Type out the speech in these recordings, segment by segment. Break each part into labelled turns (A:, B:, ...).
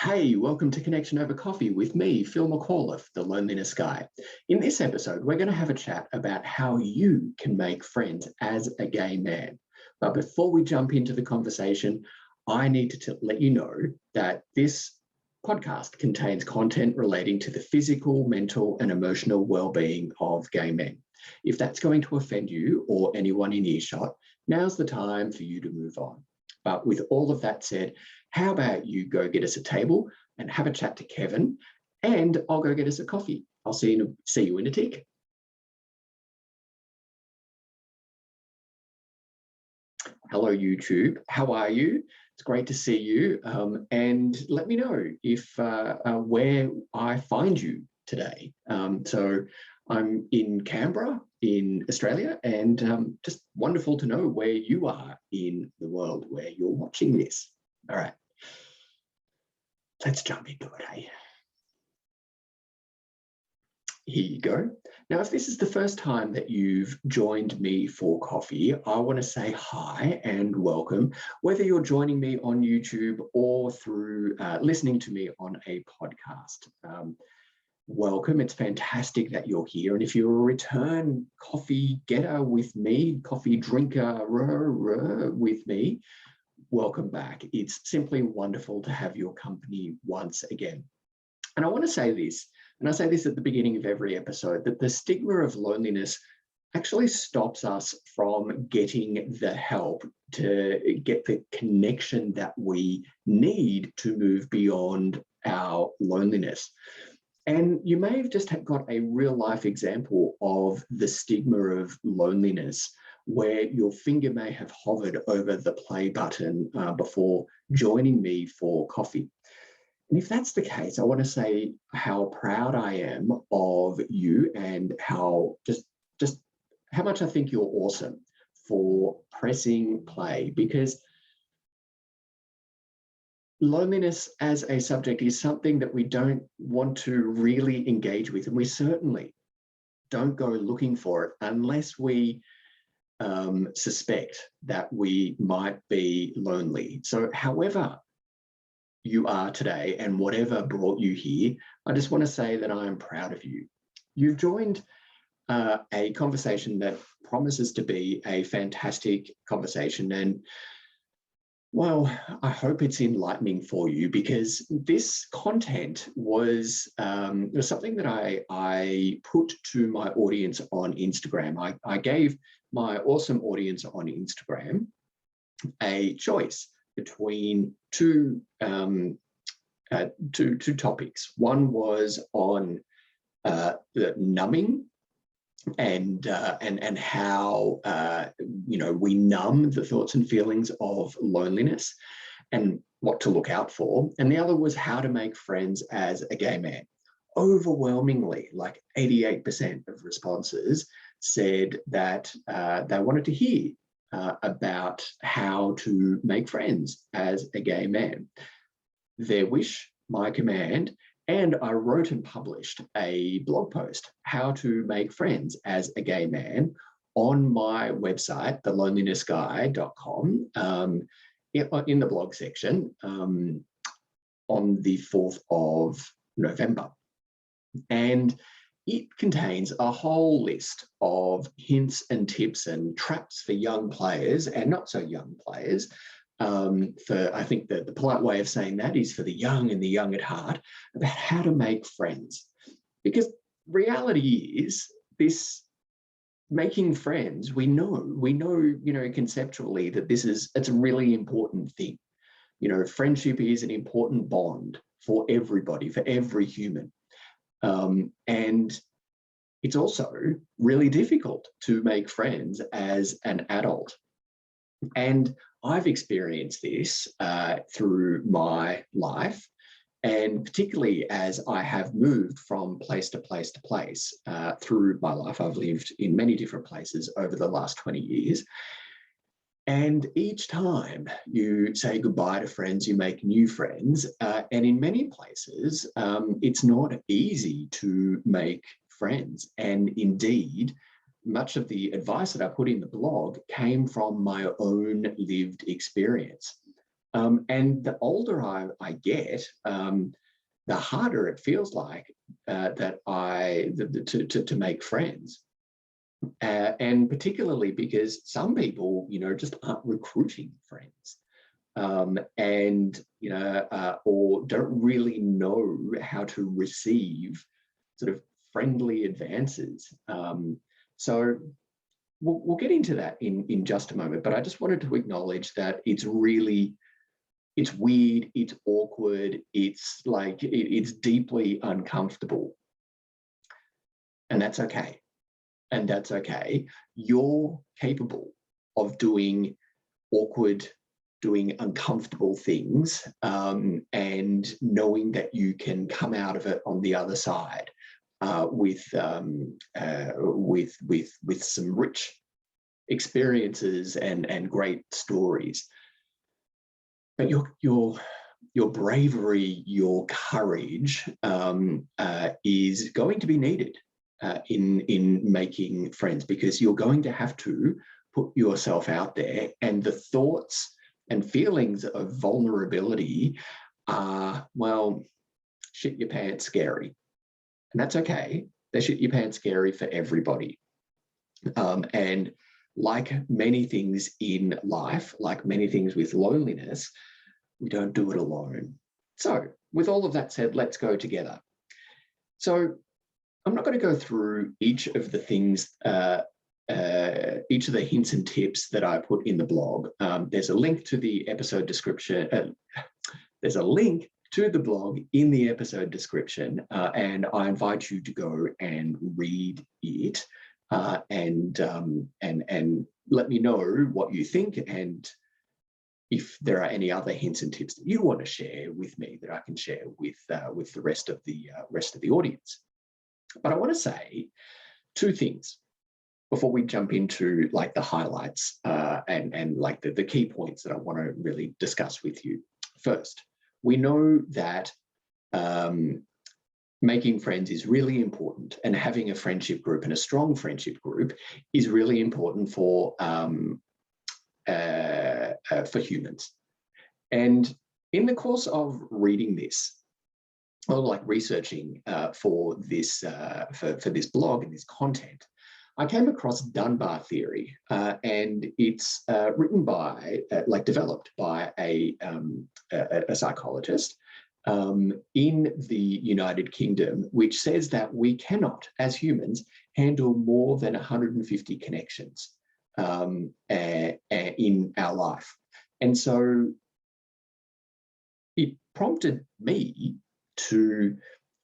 A: Hey, welcome to Connection Over Coffee with me, Phil McAuliffe, the Loneliness Guy. In this episode, we're going to have a chat about how you can make friends as a gay man. But before we jump into the conversation, I need to let you know that this podcast contains content relating to the physical, mental, and emotional well-being of gay men. If that's going to offend you or anyone in earshot, now's the time for you to move on. But with all of that said, how about you go get us a table and have a chat to Kevin, and I'll go get us a coffee. I'll see you in a tick. Hello, YouTube. How are you? It's great to see you. And let me know if where I find you today. So I'm in Canberra in Australia, and just wonderful to know where you are in the world where you're watching this. All right, let's jump into it, hey? Here you go. Now, if this is the first time that you've joined me for coffee, I want to say hi and welcome, whether you're joining me on YouTube or through listening to me on a podcast. Welcome. It's fantastic that you're here. And if you're a return coffee getter with me, coffee drinker with me, welcome back. It's simply wonderful to have your company once again. And I want to say this, and I say this at the beginning of every episode, that the stigma of loneliness actually stops us from getting the help to get the connection that we need to move beyond our loneliness. And you may have just got a real life example of the stigma of loneliness, where your finger may have hovered over the play button before joining me for coffee. And if that's the case, I want to say how proud I am of you and how just how much I think you're awesome for pressing play, because loneliness as a subject is something that we don't want to really engage with, and we certainly don't go looking for it unless we suspect that we might be lonely. So however you are today and whatever brought you here, I just want to say that I am proud of you. You've joined a conversation that promises to be a fantastic conversation, and well, I hope it's enlightening for you, because this content was something that I put to my audience on Instagram. I gave my awesome audience on Instagram a choice between two topics. One was on the numbing and how we numb the thoughts and feelings of loneliness and what to look out for. And the other was how to make friends as a gay man. Overwhelmingly, like 88% of responses said that they wanted to hear about how to make friends as a gay man. Their wish, my command. And I wrote and published a blog post, how to make friends as a gay man, on my website, thelonelinessguy.com, in the blog section on the 4th of November. And it contains a whole list of hints and tips and traps for young players and not so young players. I think the polite way of saying that is for the young and the young at heart, about how to make friends. Because reality is, this making friends, we know, conceptually that it's a really important thing. Friendship is an important bond for everybody, for every human. And it's also really difficult to make friends as an adult. And I've experienced this through my life, and particularly as I have moved from place to place to place through my life. I've lived in many different places over the last 20 years. And each time you say goodbye to friends, you make new friends. And in many places, it's not easy to make friends. And indeed, much of the advice that I put in the blog came from my own lived experience. And the older I get, the harder it feels like to make friends. And particularly because some people, just aren't recruiting friends, and, or don't really know how to receive sort of friendly advances. So we'll get into that in just a moment, but I just wanted to acknowledge that it's weird, it's awkward, it's like, it's deeply uncomfortable. And that's okay. And that's okay. You're capable of doing awkward, doing uncomfortable things, and knowing that you can come out of it on the other side with some rich experiences and great stories. But your bravery, your courage is going to be needed in making friends, because you're going to have to put yourself out there, and the thoughts and feelings of vulnerability are, well, shit your pants scary. And that's okay. They're shit your pants scary for everybody. And like many things in life, like many things with loneliness, we don't do it alone. So with all of that said, let's go together. So I'm not going to go through each of the things, each of the hints and tips that I put in the blog. There's a link to the episode description. There's a link to the blog in the episode description, and I invite you to go and read it, and let me know what you think, and if there are any other hints and tips that you want to share with me that I can share with the rest of the audience. But I want to say two things before we jump into like the highlights and like the key points that I want to really discuss with you. First, we know that making friends is really important, and having a friendship group and a strong friendship group is really important for humans. And in the course of reading this, or like researching for this blog and this content, I came across Dunbar theory, and it's written by, developed by a psychologist in the United Kingdom, which says that we cannot, as humans, handle more than 150 connections in our life. And so it prompted me to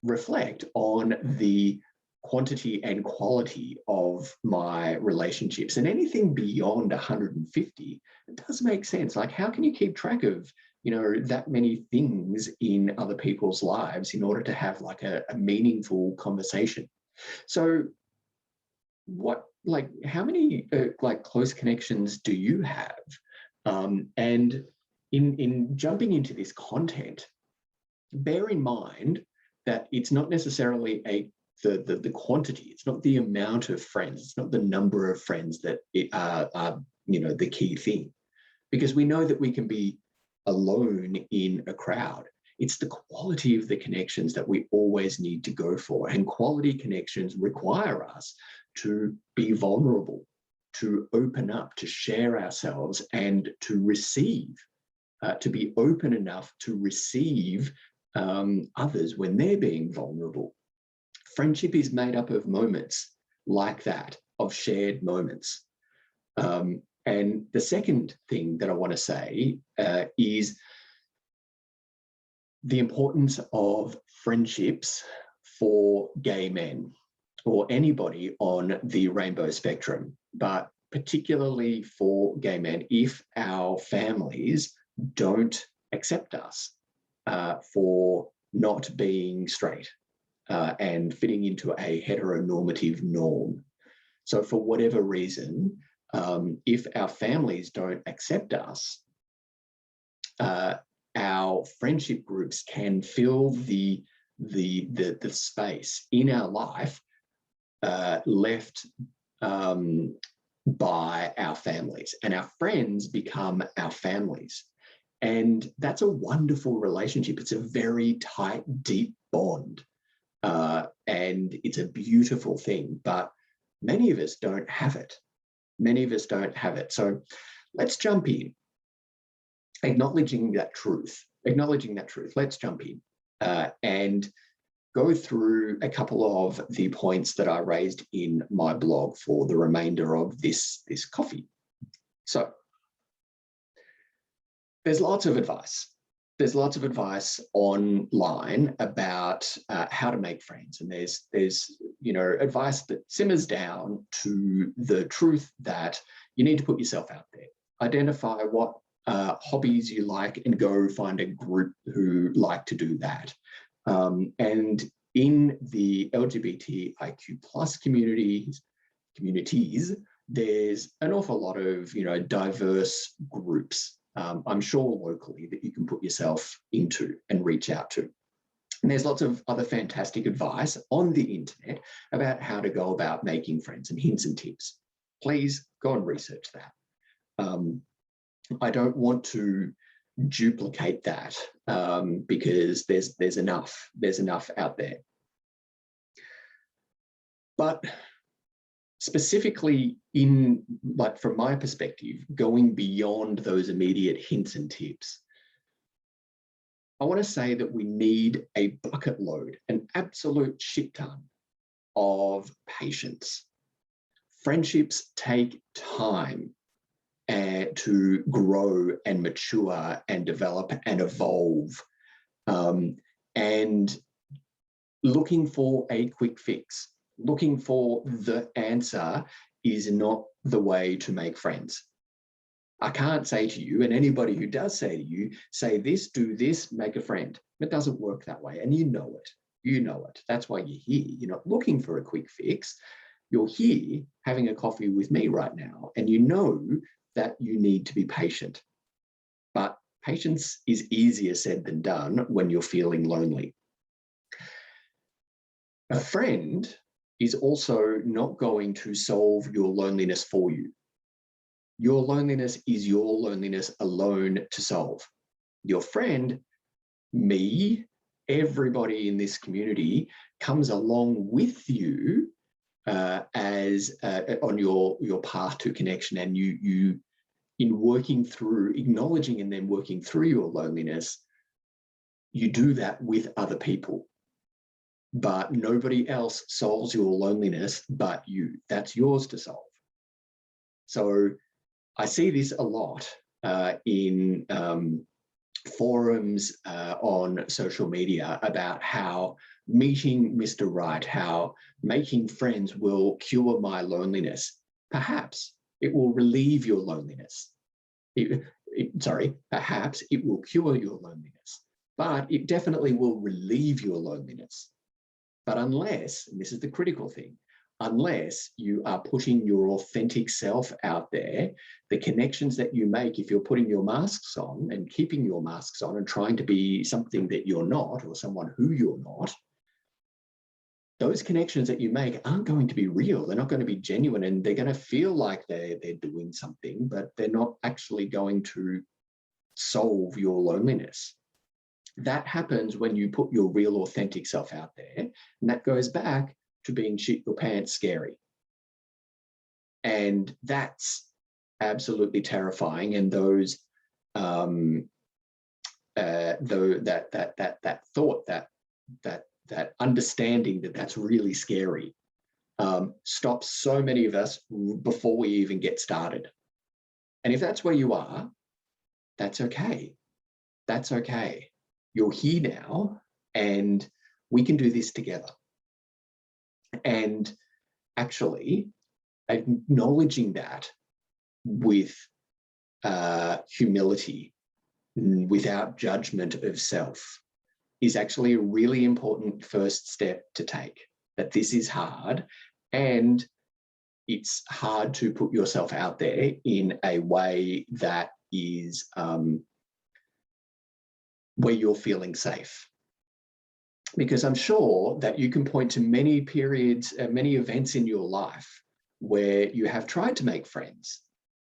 A: reflect on the quantity and quality of my relationships, and anything beyond 150, it does make sense. Like, how can you keep track of, that many things in other people's lives in order to have like a meaningful conversation? So how many close connections do you have? And in jumping into this content, bear in mind that it's not necessarily the quantity, it's not the amount of friends, it's not the number of friends that are the key thing, because we know that we can be alone in a crowd. It's the quality of the connections that we always need to go for, and quality connections require us to be vulnerable, to open up, to share ourselves, and to receive, to be open enough to receive others when they're being vulnerable. Friendship is made up of moments like that, of shared moments. And the second thing that I want to say is the importance of friendships for gay men, or anybody on the rainbow spectrum, but particularly for gay men, if our families don't accept us for not being straight and fitting into a heteronormative norm. So for whatever reason, if our families don't accept us, our friendship groups can fill the space in our life left by our families, and our friends become our families. And that's a wonderful relationship. It's a very tight, deep bond. And it's a beautiful thing, but many of us don't have it. Many of us don't have it. So let's jump in, acknowledging that truth. Let's jump in and go through a couple of the points that I raised in my blog for the remainder of this coffee. So there's lots of advice. There's lots of advice online about how to make friends, and there's advice that simmers down to the truth that you need to put yourself out there, identify what hobbies you like, and go find a group who like to do that. And in the LGBTIQ plus communities, there's an awful lot of diverse groups. I'm sure locally that you can put yourself into and reach out to. And there's lots of other fantastic advice on the internet about how to go about making friends and hints and tips. Please go and research that. I don't want to duplicate that because there's enough out there. But specifically from my perspective, going beyond those immediate hints and tips, I want to say that we need a bucket load, an absolute shit ton of patience. Friendships take time to grow and mature and develop and evolve. And looking for a quick fix, looking for the answer is not the way to make friends. I can't say to you, and anybody who does say to you, say this, do this, make a friend. It doesn't work that way, and you know it. You know it. That's why you're here. You're not looking for a quick fix. You're here having a coffee with me right now, and you know that you need to be patient. But patience is easier said than done when you're feeling lonely. A friend is also not going to solve your loneliness for you. Your loneliness is your loneliness alone to solve. Your friend, me, everybody in this community comes along with you on your path to connection, and you in working through, acknowledging and then working through your loneliness, you do that with other people. But nobody else solves your loneliness but you. That's yours to solve. So I see this a lot in forums on social media about how meeting Mr. Right, how making friends will cure my loneliness. Perhaps it will relieve your loneliness. Perhaps it will cure your loneliness, but it definitely will relieve your loneliness. But unless, and this is the critical thing, unless you are putting your authentic self out there, the connections that you make, if you're putting your masks on and keeping your masks on and trying to be something that you're not, or someone who you're not, those connections that you make aren't going to be real. They're not going to be genuine, and they're going to feel like they're doing something, but they're not actually going to solve your loneliness. That happens when you put your real authentic self out there, and that goes back to being shit your pants scary. And that's absolutely terrifying. And those that thought, that understanding that that's really scary stops so many of us before we even get started. And if that's where you are, that's okay. That's okay. You're here now, and we can do this together. And actually acknowledging that with humility, without judgment of self, is actually a really important first step to take. That this is hard, and it's hard to put yourself out there in a way that is where you're feeling safe. Because I'm sure that you can point to many periods, many events in your life where you have tried to make friends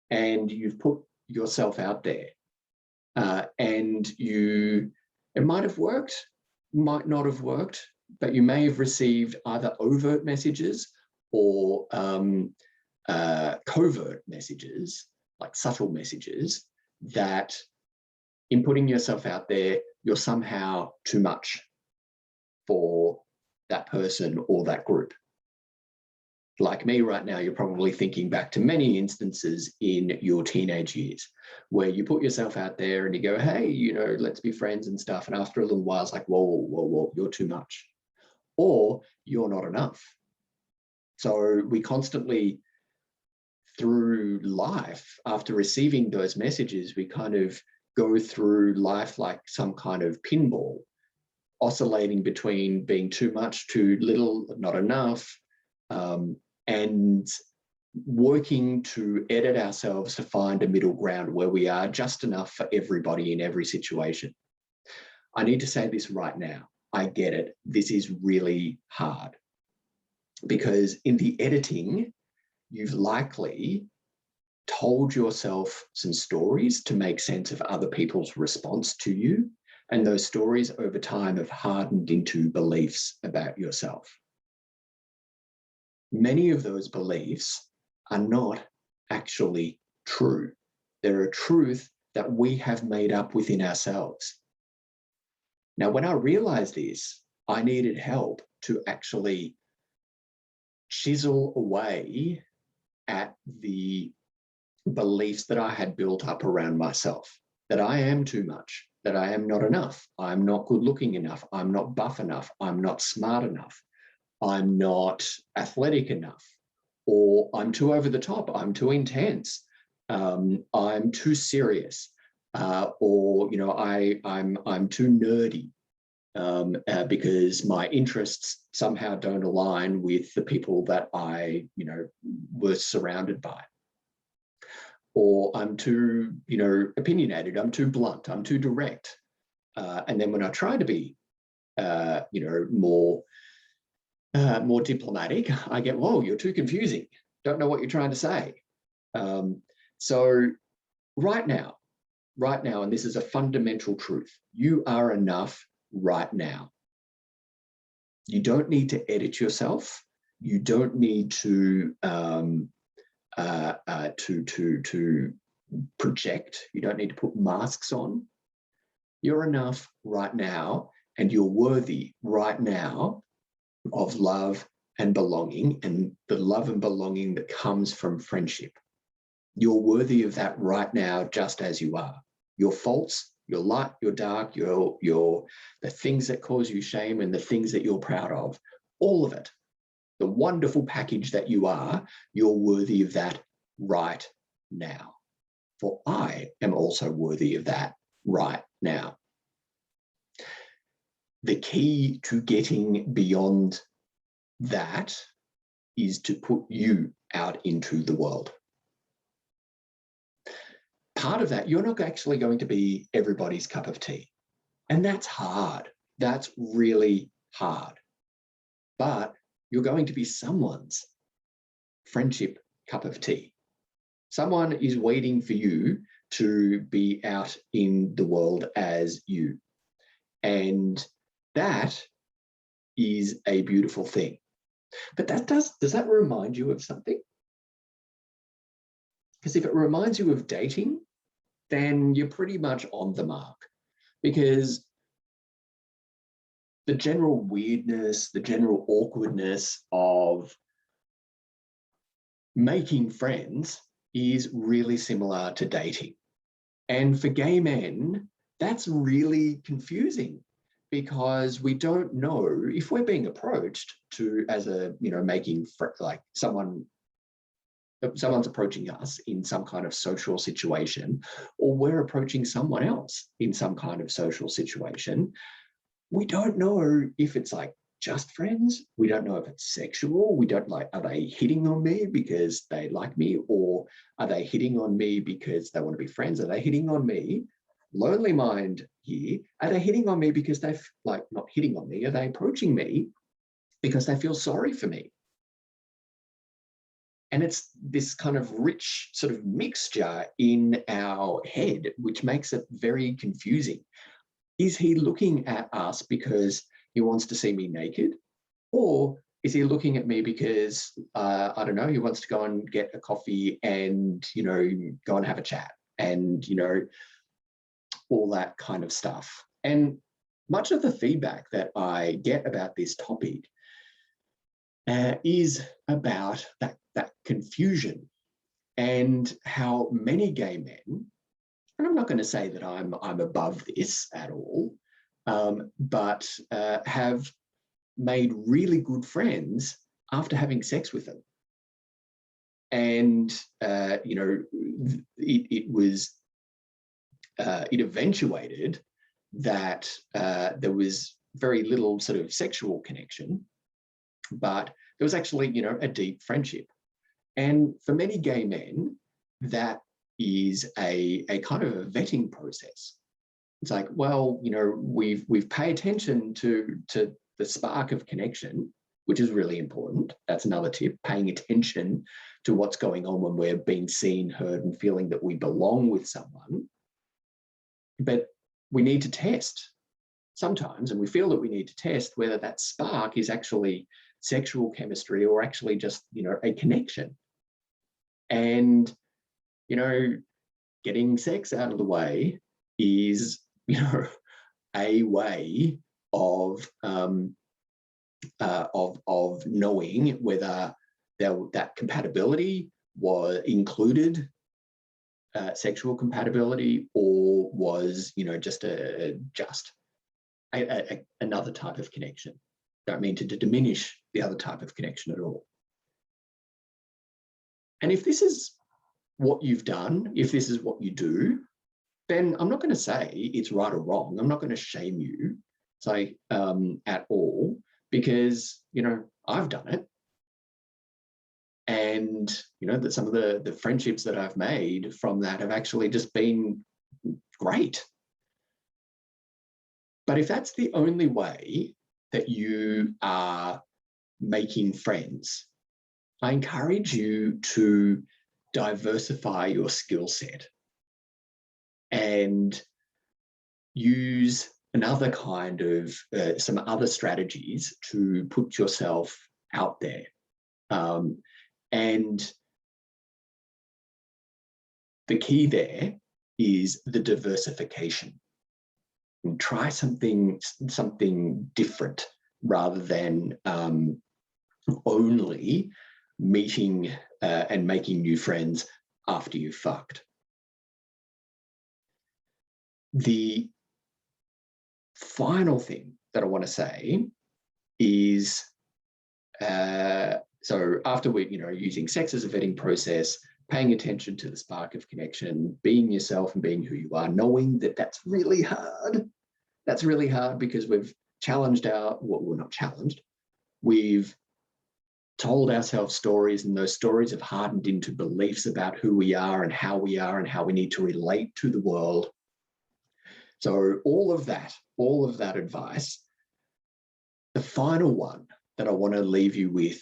A: and you've put yourself out there and it might have worked, might not have worked, but you may have received either overt messages or covert messages, like subtle messages, that in putting yourself out there, you're somehow too much for that person or that group. Like me right now, you're probably thinking back to many instances in your teenage years where you put yourself out there and you go, hey, you know, let's be friends and stuff. And after a little while, it's like, whoa, whoa, whoa, you're too much, or you're not enough. So we constantly, through life, after receiving those messages, we kind of go through life like some kind of pinball, oscillating between being too much, too little, not enough, and working to edit ourselves to find a middle ground where we are just enough for everybody in every situation. I need to say this right now. I get it. This is really hard because in the editing, you've likely told yourself some stories to make sense of other people's response to you. And those stories over time have hardened into beliefs about yourself. Many of those beliefs are not actually true. They're a truth that we have made up within ourselves. Now, when I realized this, I needed help to actually chisel away at the beliefs that I had built up around myself, that I am too much, that I am not enough, I'm not good looking enough, I'm not buff enough, I'm not smart enough, I'm not athletic enough, or I'm too over the top, I'm too intense, I'm too serious, or you know, I'm too nerdy because my interests somehow don't align with the people that I, you know, was surrounded by. Or I'm too, you know, opinionated, I'm too blunt, I'm too direct. And then when I try to be, you know, more diplomatic, I get, whoa, you're too confusing. Don't know what you're trying to say. So right now, and this is a fundamental truth, you are enough right now. You don't need to edit yourself. You don't need to project. You don't need to put masks on. You're enough right now, and you're worthy right now of love and belonging, and the love and belonging that comes from friendship. You're worthy of that right now, just as you are. Your faults, your light, your dark, the things that cause you shame and the things that you're proud of, all of it, the wonderful package that you are, you're worthy of that right now. For I am also worthy of that right now. The key to getting beyond that is to put you out into the world. Part of that, you're not actually going to be everybody's cup of tea. And that's hard. That's really hard. But you're going to be someone's friendship cup of tea. Someone is waiting for you to be out in the world as you. And that is a beautiful thing. But does that remind you of something? Because if it reminds you of dating, then you're pretty much on the mark. Because the general weirdness, the general awkwardness of making friends is really similar to dating. And for gay men, that's really confusing because we don't know if we're being approached to as a, you know, like someone's approaching us in some kind of social situation, or we're approaching someone else in some kind of social situation. We don't know if it's like just friends. We don't know if it's sexual. We don't like, are they hitting on me because they like me, or are they hitting on me because they want to be friends? Are they hitting on me? Lonely mind here. Are they hitting on me because they've like not hitting on me? Are they approaching me because they feel sorry for me? And it's this kind of rich sort of mixture in our head, which makes it very confusing. Is he looking at us because he wants to see me naked? Or is he looking at me because, I don't know, he wants to go and get a coffee and, go and have a chat and, all that kind of stuff. And much of the feedback that I get about this topic is about that confusion, and how many gay men, and I'm not going to say that I'm above this at all, but have made really good friends after having sex with them. And it eventuated that there was very little sort of sexual connection, but there was actually, a deep friendship. And for many gay men, that is a kind of a vetting process. It's like, well, we've paid attention to the spark of connection, which is really important. That's another tip, paying attention to what's going on when we're being seen, heard, and feeling that we belong with someone. But we need to test sometimes, and we feel that we need to test whether that spark is actually sexual chemistry or actually just, a connection. And, getting sex out of the way is, a way of knowing whether that compatibility included sexual compatibility, or was, just another type of connection. Don't mean to diminish the other type of connection at all. And if this is what you've done, if this is what you do, then I'm not going to say it's right or wrong. I'm not going to shame you, at all, because, I've done it. And, that some of the friendships that I've made from that have actually just been great. But if that's the only way that you are making friends, I encourage you to diversify your skill set and use another kind of some other strategies to put yourself out there. And the key there is the diversification. And try something different rather than only meeting and making new friends after you've fucked. The final thing that I want to say is, so after we're, using sex as a vetting process, paying attention to the spark of connection, being yourself and being who you are, knowing that that's really hard. That's really hard because we've challenged we're not challenged. We've told ourselves stories, and those stories have hardened into beliefs about who we are and how we need to relate to the world. So all of that advice, the final one that I want to leave you with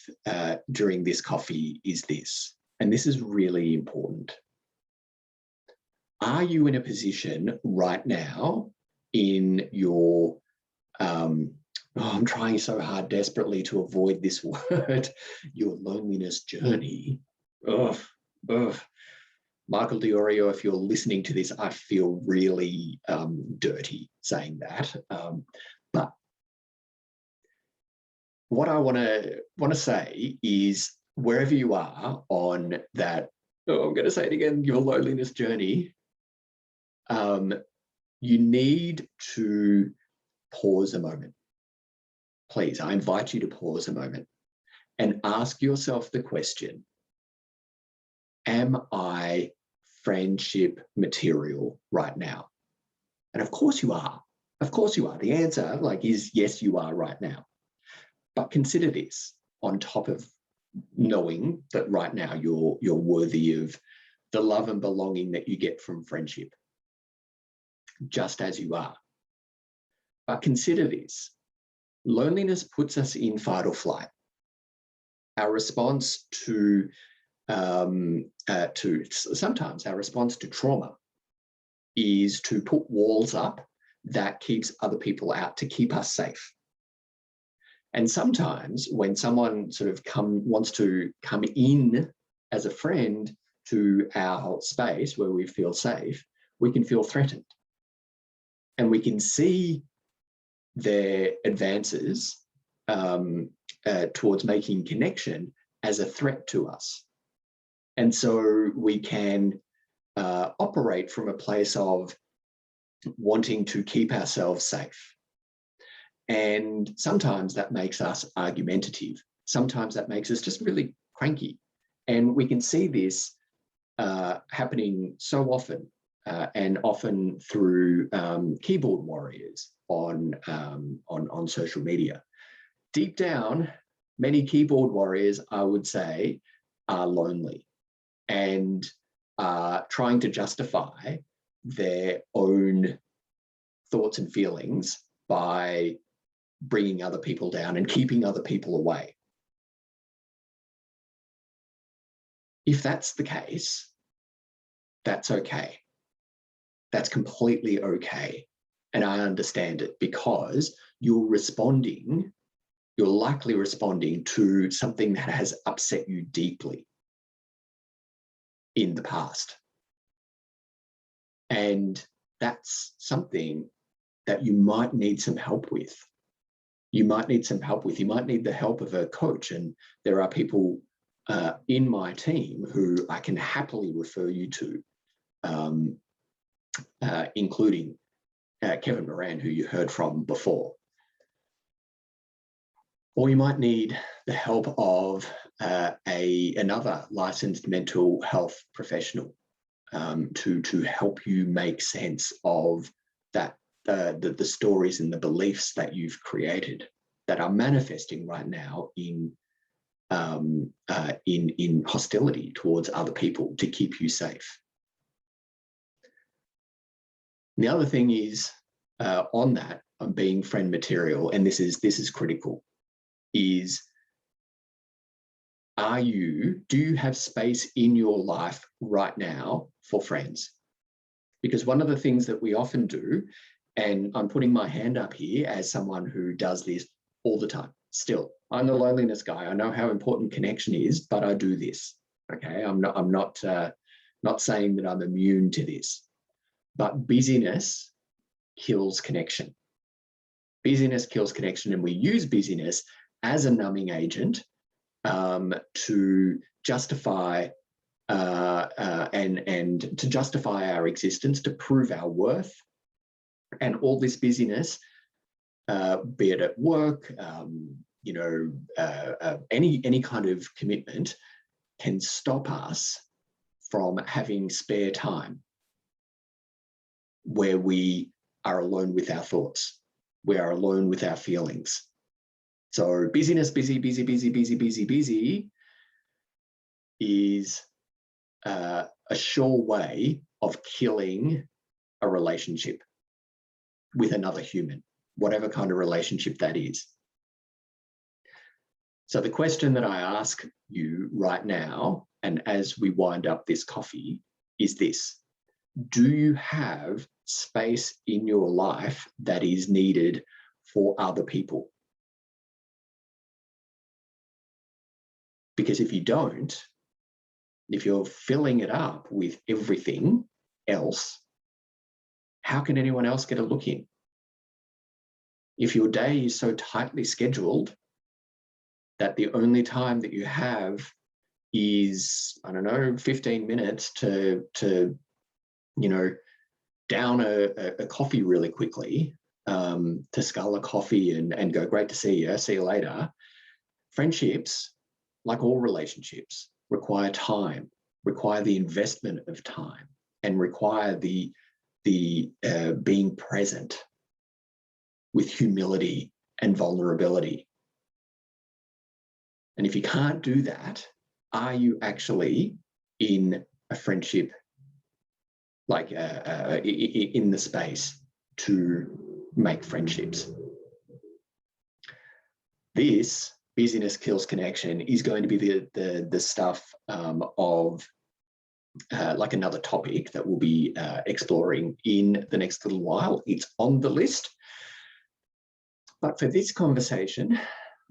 A: during this coffee is this, and this is really important. Are you in a position right now in your, I'm trying so hard desperately to avoid this word, your loneliness journey. Michael Diorio, if you're listening to this, I feel really dirty saying that. But what I want to say is, wherever you are on that, I'm going to say it again, your loneliness journey, you need to pause a moment. Please, I invite you to pause a moment and ask yourself the question, am I friendship material right now? And of course you are. Of course you are. The answer is yes, you are right now. But consider this on top of knowing that right now you're worthy of the love and belonging that you get from friendship, just as you are. But consider this. Loneliness puts us in fight or flight. Our response to sometimes our response to trauma is to put walls up that keeps other people out, to keep us safe. And sometimes when someone sort of wants to come in as a friend to our space where we feel safe, we can feel threatened. And we can see their advances towards making connection as a threat to us. And so we can operate from a place of wanting to keep ourselves safe. And sometimes that makes us argumentative. Sometimes that makes us just really cranky. And we can see this happening so often, and often through keyboard warriors on social media. Deep down, many keyboard warriors, I would say, are lonely and are trying to justify their own thoughts and feelings by bringing other people down and keeping other people away. If that's the case, that's okay. That's completely okay. And I understand it, because you're likely responding to something that has upset you deeply in the past. And that's something that you might need some help with. You might need the help of a coach. And there are people in my team who I can happily refer you to, including Kevin Moran, who you heard from before. Or you might need the help of another licensed mental health professional to help you make sense of that, the stories and the beliefs that you've created that are manifesting right now in hostility towards other people to keep you safe. The other thing is on that, on being friend material, and this is critical, is do you have space in your life right now for friends? Because one of the things that we often do, and I'm putting my hand up here as someone who does this all the time, still, I'm the loneliness guy. I know how important connection is, but I do this, okay? I'm not saying that I'm immune to this, but busyness kills connection. Busyness kills connection, and we use busyness as a numbing agent to justify and to justify our existence, to prove our worth. And all this busyness, be it at work, any kind of commitment, can stop us from having spare time where we are alone with our thoughts, we are alone with our feelings. So busyness, busy is a sure way of killing a relationship with another human, whatever kind of relationship that is. So the question that I ask you right now, and as we wind up this coffee, is this: do you have space in your life that is needed for other people? Because if you don't, if you're filling it up with everything else, how can anyone else get a look in? If your day is so tightly scheduled that the only time that you have is, I don't know, 15 minutes to down a coffee really quickly, to scull a coffee and go, great to see you later. Friendships, like all relationships, require time, require the investment of time, and require the being present with humility and vulnerability. And if you can't do that, are you actually in a friendship, like in the space to make friendships? This busyness kills connection is going to be the stuff of like another topic that we'll be exploring in the next little while. It's on the list. But for this conversation,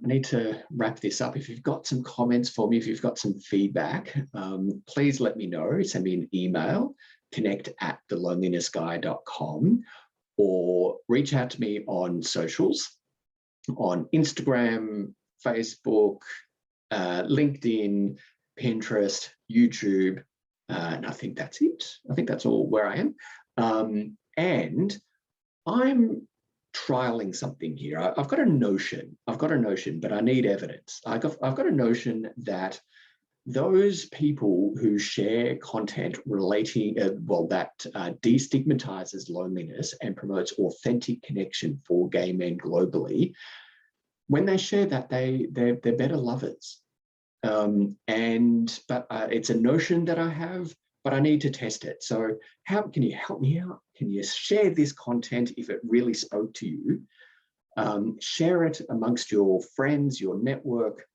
A: I need to wrap this up. If you've got some comments for me, if you've got some feedback, please let me know. Send me an email, connect@thelonelinessguy.com, or reach out to me on socials, on Instagram, Facebook, LinkedIn, Pinterest, YouTube, and I think that's it. I think that's all where I am. And I'm trialing something here. I've got a notion, but I need evidence. I've got a notion that those people who share content relating, that destigmatizes loneliness and promotes authentic connection for gay men globally, when they share that, they're better lovers. But it's a notion that I have, but I need to test it. So how can you help me out? Can you share this content if it really spoke to you? Share it amongst your friends, your network,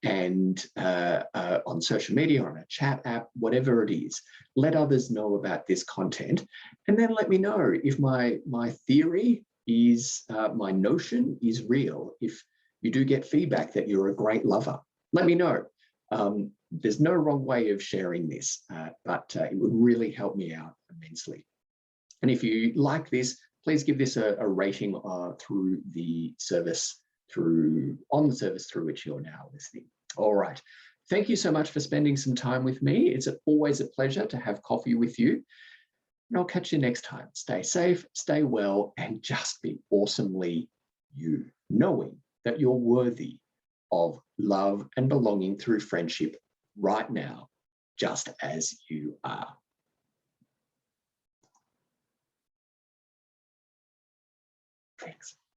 A: and on social media, or on a chat app, whatever it is. Let others know about this content, and then let me know if my theory is, my notion is real. If you do get feedback that you're a great lover, let me know. There's no wrong way of sharing this, but it would really help me out immensely. And if you like this, please give this a rating through the service, on the service through which you're now listening. All right. Thank you so much for spending some time with me. It's always a pleasure to have coffee with you. And I'll catch you next time. Stay safe, stay well, and just be awesomely you, knowing that you're worthy of love and belonging through friendship right now, just as you are. Thanks.